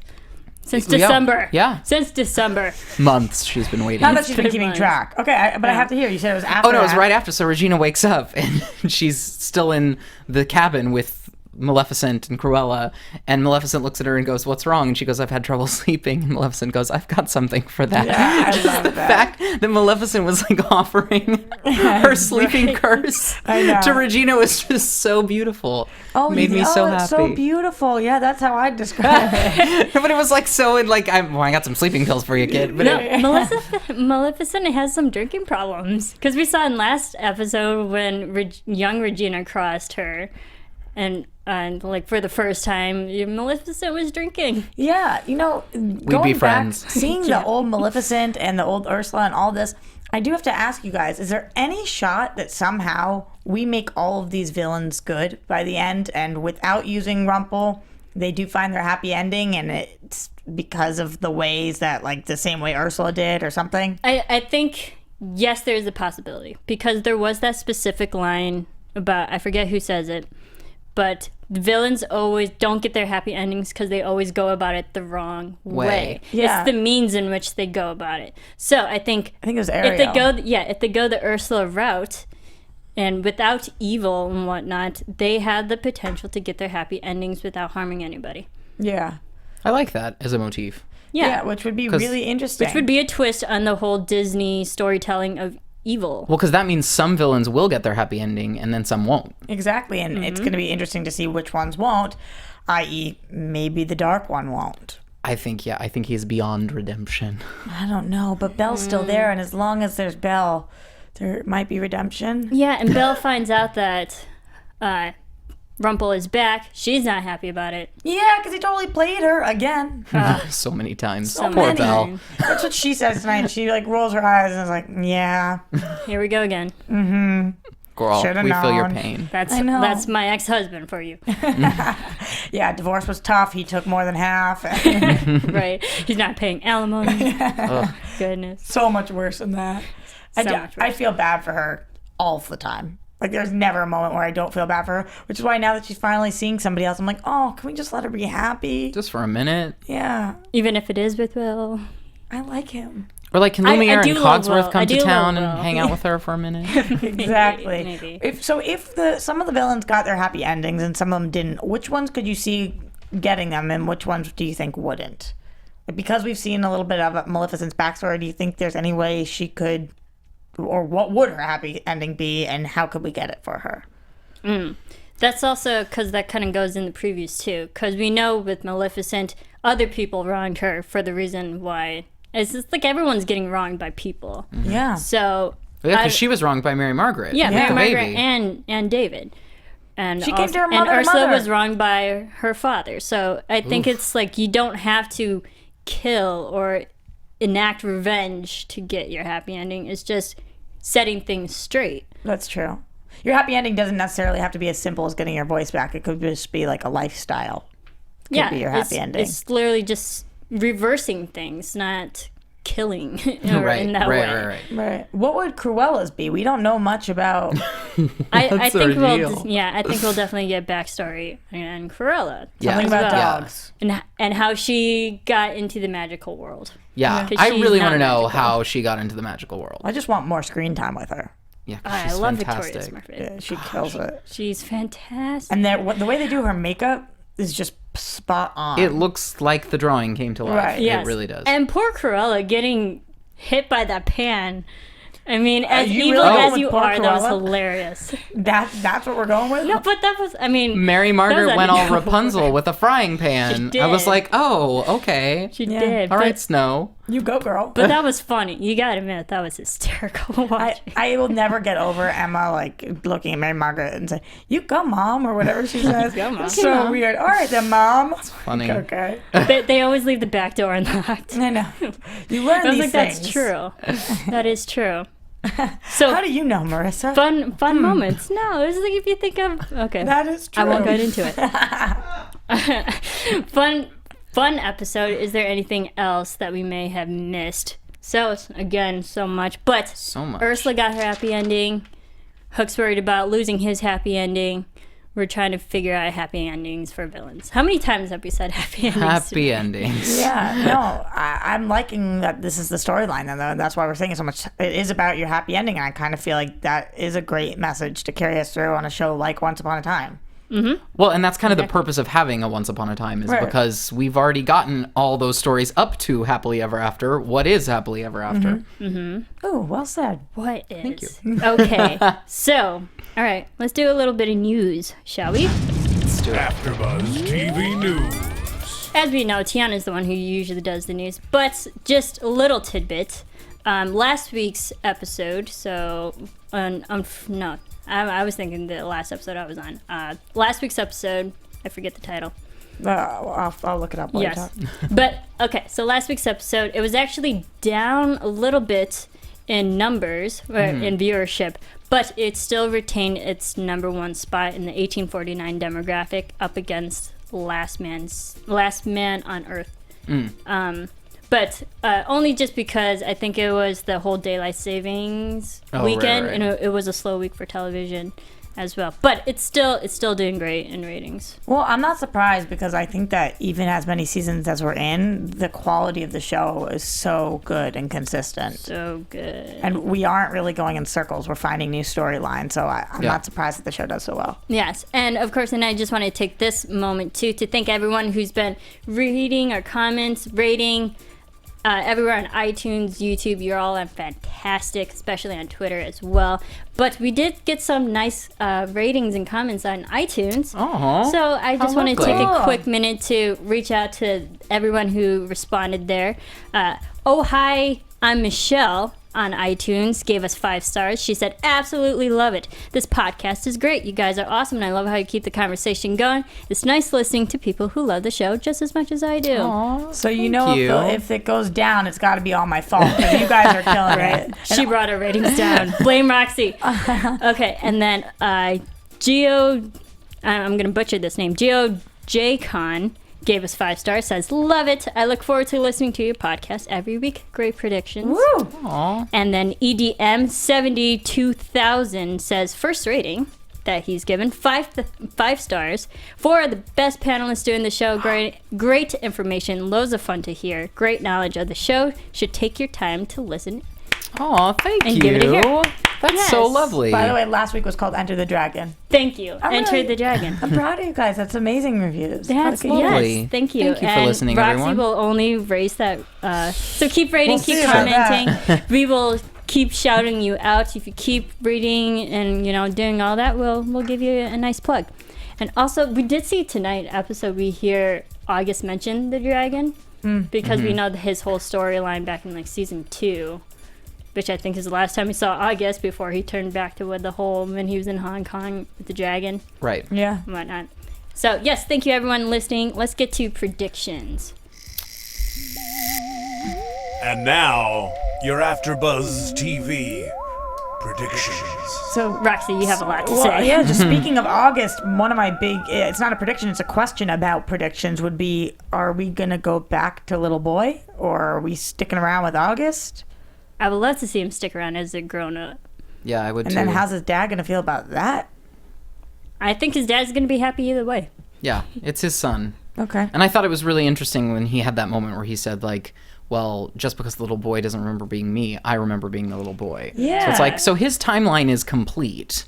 Since Yeah. December. Yeah. Since December. months she's been waiting. Not that she's been Good keeping ones. track. Okay, but I have to hear. You said it was after. Oh no, it was that. right after. So Regina wakes up and she's still in the cabin with Maleficent and Cruella, and Maleficent looks at her and goes, "What's wrong?" And she goes, "I've had trouble sleeping." And Maleficent goes, "I've got something for that." Yeah, I Just love the that. fact that Maleficent was like offering her sleeping curse I know. to Regina was just so beautiful. Oh, made me so happy. It's so beautiful. Yeah, that's how I describe it. But it was like so like I got some sleeping pills for you, kid. But No, it- Maleficent has some drinking problems. Because we saw in last episode when young Regina crossed her. And like for the first time, Maleficent was drinking. Yeah, you know, be going back, friends. seeing the old Maleficent and the old Ursula and all this, I do have to ask you guys, is there any shot that somehow we make all of these villains good by the end, and without using Rumple, they do find their happy ending, and it's because of the ways that, like, the same way Ursula did or something? I think yes, there is a possibility because there was that specific line about, I forget who says it, but villains always don't get their happy endings because they always go about it the wrong way. Yeah. It's the means in which they go about it. So I think it was Ariel. If they go the Ursula route and without evil and whatnot, they had the potential to get their happy endings without harming anybody. Yeah. I like that as a motif. Yeah, which would be really interesting. Which would be a twist on the whole Disney storytelling of evil. Well, because that means some villains will get their happy ending and then some won't. Exactly, and it's going to be interesting to see which ones won't, i.e. maybe the dark one won't. I think he's beyond redemption. I don't know, but Belle's still there, and as long as there's Belle, there might be redemption. Yeah, and Belle finds out that Rumple is back. She's not happy about it. Yeah, because he totally played her again. So many times. So Poor many. Belle. That's what she says tonight. She like rolls her eyes and is like, yeah. Here we go again. Girl, Should've we feel your known. pain. That's my ex-husband for you. Yeah, divorce was tough. He took more than half. Right. He's not paying alimony. Goodness. So much worse than that. I feel bad for her all the time. Like, there's never a moment where I don't feel bad for her, which is why now that she's finally seeing somebody else, I'm like, oh, can we just let her be happy? Just for a minute. Yeah. Even if it is with Will. I like him. Or like, can Lumiere I and do love Cogsworth Will. come I do to love town and Will. hang out with her for a minute? Exactly. Maybe. If some of the villains got their happy endings and some of them didn't, which ones could you see getting them and which ones do you think wouldn't? Because we've seen a little bit of Maleficent's backstory, do you think there's any way she could, or what would her happy ending be, and how could we get it for her? That's also because that kind of goes in the previews too. Because we know with Maleficent, other people wronged her for the reason why. It's just like everyone's getting wronged by people. Yeah. So. Yeah, because she was wronged by Mary Margaret. Yeah, Mary the Margaret baby. and David. And she came to her mother. And Ursula mother. was wronged by her father. So I think it's like you don't have to kill or enact revenge to get your happy ending. It's just setting things straight. That's true. Your happy ending doesn't necessarily have to be as simple as getting your voice back. It could just be like a lifestyle. Could be your happy ending. It's literally just reversing things, not killing in that way. Right. What would Cruella's be? We don't know much about. I think we'll definitely get backstory on Cruella. Something about dogs. And how she got into the magical world. Yeah, I really want to know how she got into the magical world. I just want more screen time with her. Yeah, I love Victoria's Margaret. Yeah, she kills it. She's fantastic. And the way they do her makeup is just spot on. It looks like the drawing came to life. Right. Yes. It really does. And poor Cruella getting hit by that pan. I mean, as you evil really as you poor are, that was Cruella? hilarious. That's what we're going with? No, but that was, I mean... Mary Margaret went all Rapunzel with a frying pan. She I was did. like, oh, okay. She did. All right, Snow. You go, girl. But that was funny. You gotta admit, that was hysterical watching. I will never get over Emma like looking at Mary Margaret and saying, "You go, Mom," or whatever she says. Go, Mom. So Mom. weird. All right, then, Mom. Funny. Okay. They always leave the back door unlocked. I know. You learn I was these like, things. that's true. That is true. So How do you know, Marissa? fun moments. No, it's like if you think of okay. That is true. I won't get into it. Fun episode. Is there anything else that we may have missed? So again, so much. But So much. Ursula got her happy ending. Hook's worried about losing his happy ending. We're trying to figure out happy endings for villains. How many times have we said happy endings? Happy endings. Yeah, no, I'm liking that this is the storyline, though. That's why we're saying it so much. It is about your happy ending, and I kind of feel like that is a great message to carry us through on a show like Once Upon a Time. Well, and that's kind of the purpose of having a Once Upon a Time is Right. because we've already gotten all those stories up to Happily Ever After. What is Happily Ever After? Oh, well said. What is? Thank you. Okay, so, all right, let's do a little bit of news, shall we? Let's do it. AFTERBUZZ TV News. As we know, Tiana's the one who usually does the news, but just a little tidbit. Last week's episode, I was thinking the last episode I was on. Last week's episode, I forget the title. I'll look it up while you talk. But, okay, so last week's episode, it was actually down a little bit in numbers, or in viewership, but it still retained its number one spot in the 1849 demographic up against Last Man on Earth. But only just because I think it was the whole daylight savings weekend, and it was a slow week for television as well. But it's still doing great in ratings. Well, I'm not surprised because I think that even as many seasons as we're in, the quality of the show is so good and consistent. So good. And we aren't really going in circles. We're finding new storylines. So I'm not surprised that the show does so well. Yes. And of course, and I just want to take this moment too to thank everyone who's been reading our comments, rating, everywhere on iTunes, YouTube. You're all fantastic, especially on Twitter as well. But we did get some nice ratings and comments on iTunes. Oh, so I just want to take a quick minute to reach out to everyone who responded there. Oh, hi, I'm Michelle on iTunes, gave us 5 stars. She said, absolutely love it. This podcast is great. You guys are awesome, and I love how you keep the conversation going. It's nice listening to people who love the show just as much as I do. Aww, so if it goes down, it's got to be all my fault, because you guys are killing it. She brought our ratings down. Blame Roxy. Okay, and then Geo, I'm going to butcher this name, Geo J-Con, gave us 5 stars, says, love it. I look forward to listening to your podcast every week. Great predictions. Woo! Aww. And then EDM 72,000 says, first rating that he's given, 5 stars. 4 are the best panelists doing the show. Great information, loads of fun to hear. Great knowledge of the show. Should take your time to listen. Oh, thank you. And give it a hear. That's so lovely. By the way, last week was called Enter the Dragon. Thank you. Enter the Dragon. I'm proud of you guys. That's amazing reviews. That's lovely. Yes, thank you. Thank you for listening, Roxy everyone. will only raise that. So keep rating, keep commenting. We will keep shouting you out. If you keep reading and doing all that, we'll give you a nice plug. And also, we did see tonight episode. We hear August mention the dragon because we know his whole storyline back in season 2. Which I think is the last time we saw August before he turned back to when he was in Hong Kong with the dragon. Right. Yeah. And whatnot. So, yes, thank you everyone listening. Let's get to predictions. And now, your AfterBuzz TV predictions. So, Roxy, you have a lot to say. Yeah, just speaking of August, one of my it's not a prediction, it's a question about predictions would be, are we going to go back to little boy? Or are we sticking around with August? I would love to see him stick around as a grown-up. Yeah, I would too. And then how's his dad going to feel about that? I think his dad's going to be happy either way. Yeah, it's his son. Okay. And I thought it was really interesting when he had that moment where he said, well, just because the little boy doesn't remember being me, I remember being the little boy. Yeah. So it's so his timeline is complete.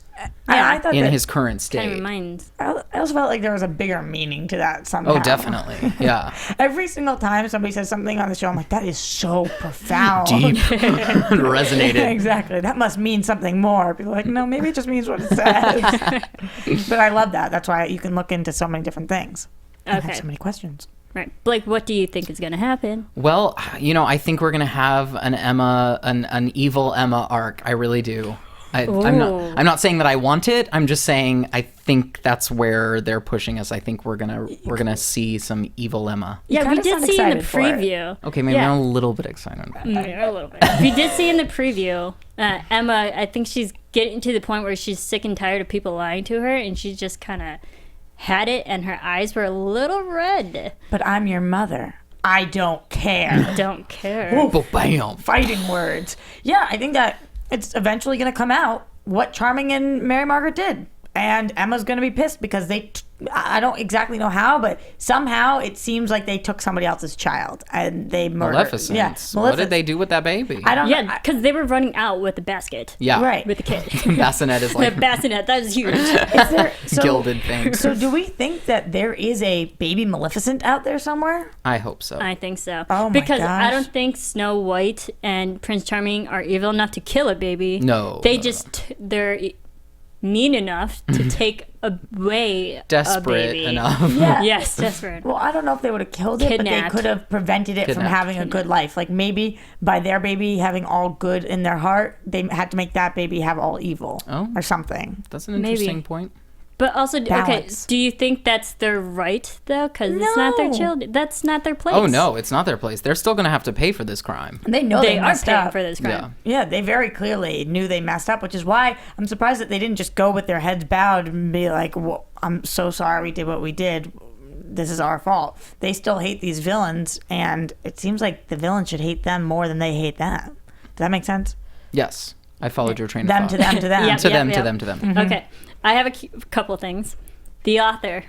I thought in his current state. Kind of reminds. I also felt like there was a bigger meaning to that somehow. Oh, definitely. Yeah. Every single time somebody says something on the show, I'm like, that is so profound. Deep. Resonated. Exactly. That must mean something more. People are like, no, maybe it just means what it says. But I love that. That's why you can look into so many different things. I have so many questions. Right. Blake, what do you think is going to happen? Well, I think we're going to have an evil Emma arc. I really do. I'm not saying that I want it. I'm just saying I think that's where they're pushing us. I think we're gonna see some evil Emma. Yeah, we did see in the preview. Okay, maybe I'm a little bit excited. A little bit. We did see in the preview Emma. I think she's getting to the point where she's sick and tired of people lying to her, and she just kind of had it, and her eyes were a little red. But I'm your mother. I don't care. Don't care. Ooh, bam! Fighting words. Yeah, I think that it's eventually going to come out what Charming and Mary Margaret did. And Emma's going to be pissed because I don't exactly know how, but somehow it seems like they took somebody else's child and they murdered. Maleficent. Yeah, What did they do with that baby? I don't know. Yeah, because they were running out with the basket. Yeah. Right. With the kid. Bassinet is The bassinet, that is huge. Is there, gilded thing. So do we think that there is a baby Maleficent out there somewhere? I hope so. I think so. Oh my because gosh. I don't think Snow White and Prince Charming are evil enough to kill a baby. No. They're mean enough to take away Desperate a baby. enough. Yeah. Yes, desperate. Well, I don't know if they would have killed it, but they could have prevented it from having a good life. Like maybe by their baby having all good in their heart, they had to make that baby have all evil or something. That's an interesting point. But also, Balance. do you think that's their right, though? Because it's not their children. That's not their place. Oh, no, it's not their place. They're still going to have to pay for this crime. They know They are messed paying up for this crime. Yeah, they very clearly knew they messed up, which is why I'm surprised that they didn't just go with their heads bowed and be like, well, I'm so sorry we did what we did. this is our fault. They still hate these villains, and it seems like the villains should hate them more than they hate them. Does that make sense? Yes. I followed your train of Them thought. to them to them. Yep, to yep, them, yep. to them, to them. Mm-hmm. Okay. I have a couple things. The author.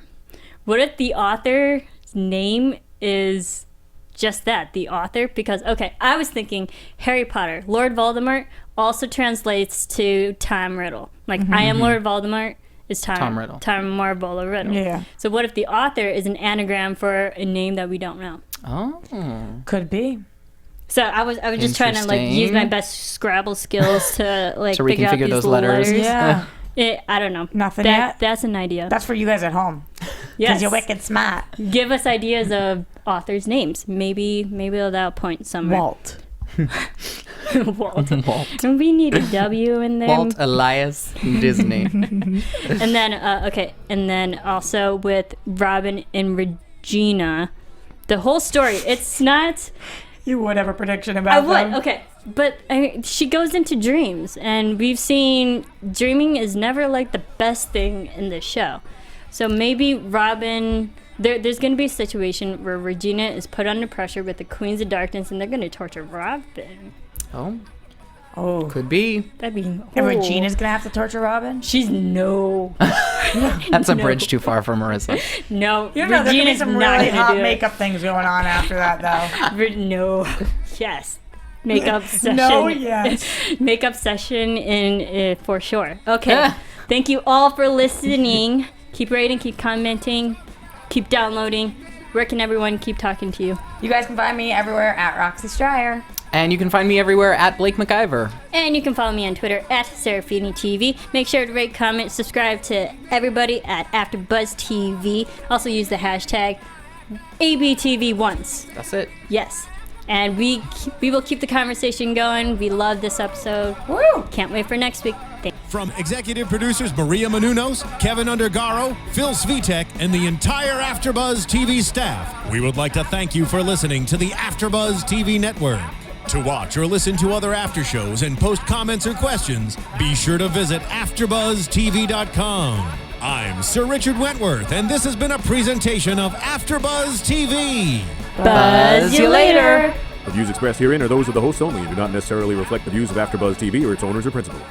What if the author's name is just that, the author? Because, okay, I was thinking Harry Potter, Lord Voldemort also translates to Tom Riddle. Like, I am Lord Voldemort is Tom Riddle. Tom Marvolo Riddle. Yeah. So what if the author is an anagram for a name that we don't know? Oh. Could be. So I was just trying to like use my best Scrabble skills to like So we can figure out these those letters. Yeah. I don't know. Nothing yet? That's an idea. That's for you guys at home. Yes. Because you're wicked smart. Give us ideas of authors' names. Maybe that'll point somewhere. Walt. Walt. Walt. And we need a W in there. Walt Elias Disney. And then and then also with Robin and Regina, the whole story. It's not. You would have a prediction about I would. them. Okay. But she goes into dreams, and we've seen dreaming is never like the best thing in the show. So maybe Robin, there's going to be a situation where Regina is put under pressure with the Queens of Darkness, and they're going to torture Robin. Oh. Could be. That'd be. And oh. Regina's going to have to torture Robin? She's no. That's a bridge too far for Marissa. No. You know, there's going to be Regina's some not really gonna hot do it. makeup things going on after that, though. No. Yes. Makeup session. No, yes. Makeup session in for sure. Okay. Thank you all for listening. Keep rating, keep commenting, keep downloading. Where can everyone keep talking to you? You guys can find me everywhere at Roxy Striar. And you can find me everywhere at Blake McIver. And you can follow me on Twitter at Serafini TV. Make sure to rate, comment, subscribe to everybody at AFTERBUZZ TV. Also use the hashtag ABTV Once. That's it. Yes. And we will keep the conversation going. We love this episode. Woo! Can't wait for next week. From executive producers Maria Menounos, Kevin Undergaro, Phil Svitek, and the entire AfterBuzz TV staff, we would like to thank you for listening to the AfterBuzz TV network. To watch or listen to other after shows and post comments or questions, be sure to visit AfterBuzzTV.com. I'm Sir Richard Wentworth, and this has been a presentation of AfterBuzz TV. Buzz you later. The views expressed herein are those of the hosts only and do not necessarily reflect the views of AfterBuzz TV or its owners or principals.